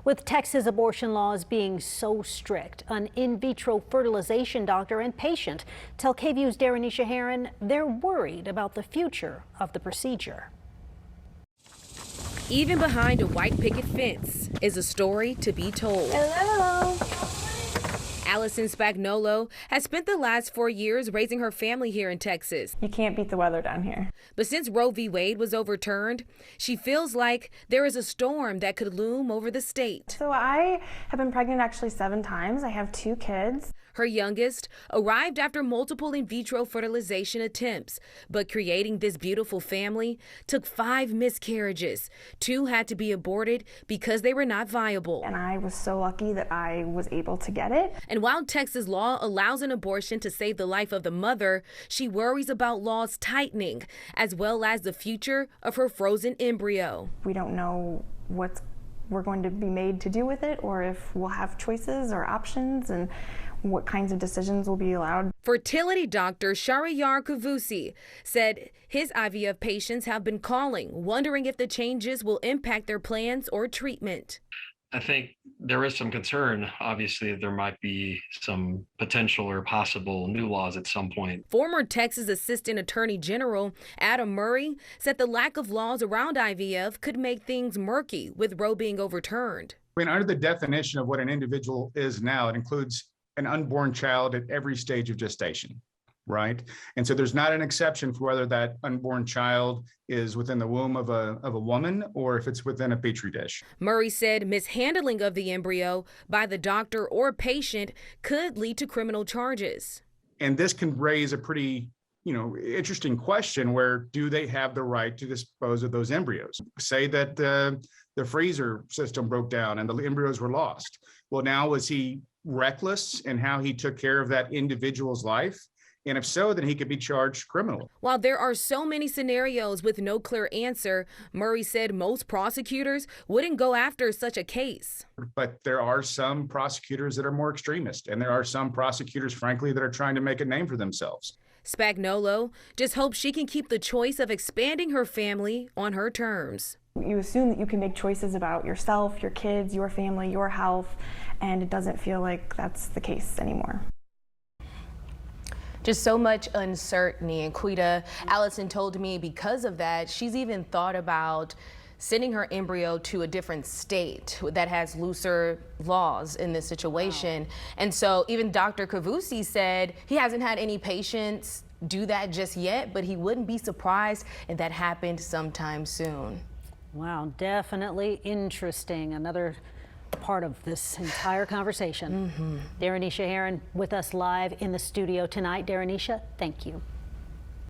With Texas abortion laws being so strict, an in vitro fertilization doctor and patient tell KVU's Darenisha Heron they're worried about the future of the procedure. Even behind a white picket fence is a story to be told. Hello. Allison Spagnolo has spent the last 4 years raising her family here in Texas. You can't beat the weather down here. But since Roe v. Wade was overturned, she feels like there is a storm that could loom over the state. So I have been pregnant actually 7 times. I have 2 kids. Her youngest arrived after multiple in vitro fertilization attempts, but creating this beautiful family took 5 miscarriages. 2 had to be aborted because they were not viable. And I was so lucky that I was able to get it. And while Texas law allows an abortion to save the life of the mother, she worries about laws tightening, as well as the future of her frozen embryo. We don't know what we're going to be made to do with it, or if we'll have choices or options, and what kinds of decisions will be allowed. Fertility doctor Shahriyar Kavusi said his IVF patients have been calling, wondering if the changes will impact their plans or treatment. I think there is some concern. Obviously, there might be some potential or possible new laws at some point. Former Texas Assistant Attorney General Adam Murray said the lack of laws around IVF could make things murky with Roe being overturned. I mean, under the definition of what an individual is now, it includes an unborn child at every stage of gestation, right? And so there's not an exception for whether that unborn child is within the womb of a woman or if it's within a petri dish. Murray said mishandling of the embryo by the doctor or patient could lead to criminal charges. And this can raise a pretty, interesting question where do they have the right to dispose of those embryos? Say that the freezer system broke down and the embryos were lost. Well, now was he reckless in how he took care of that individual's life? And if so, then he could be charged criminally. While there are so many scenarios with no clear answer, Murray said most prosecutors wouldn't go after such a case. But there are some prosecutors that are more extremist, and there are some prosecutors, frankly, that are trying to make a name for themselves. Spagnolo just hopes she can keep the choice of expanding her family on her terms. You assume that you can make choices about yourself, your kids, your family, your health, and it doesn't feel like that's the case anymore. Just so much uncertainty. And Quita, Allison told me because of that, she's even thought about sending her embryo to a different state that has looser laws in this situation. Wow. And so even Dr. Kavusi said he hasn't had any patients do that just yet, but he wouldn't be surprised if that happened sometime soon. Wow, definitely interesting. Another part of this entire conversation. Darenisha Heron with us live in the studio tonight. Darenisha, thank you.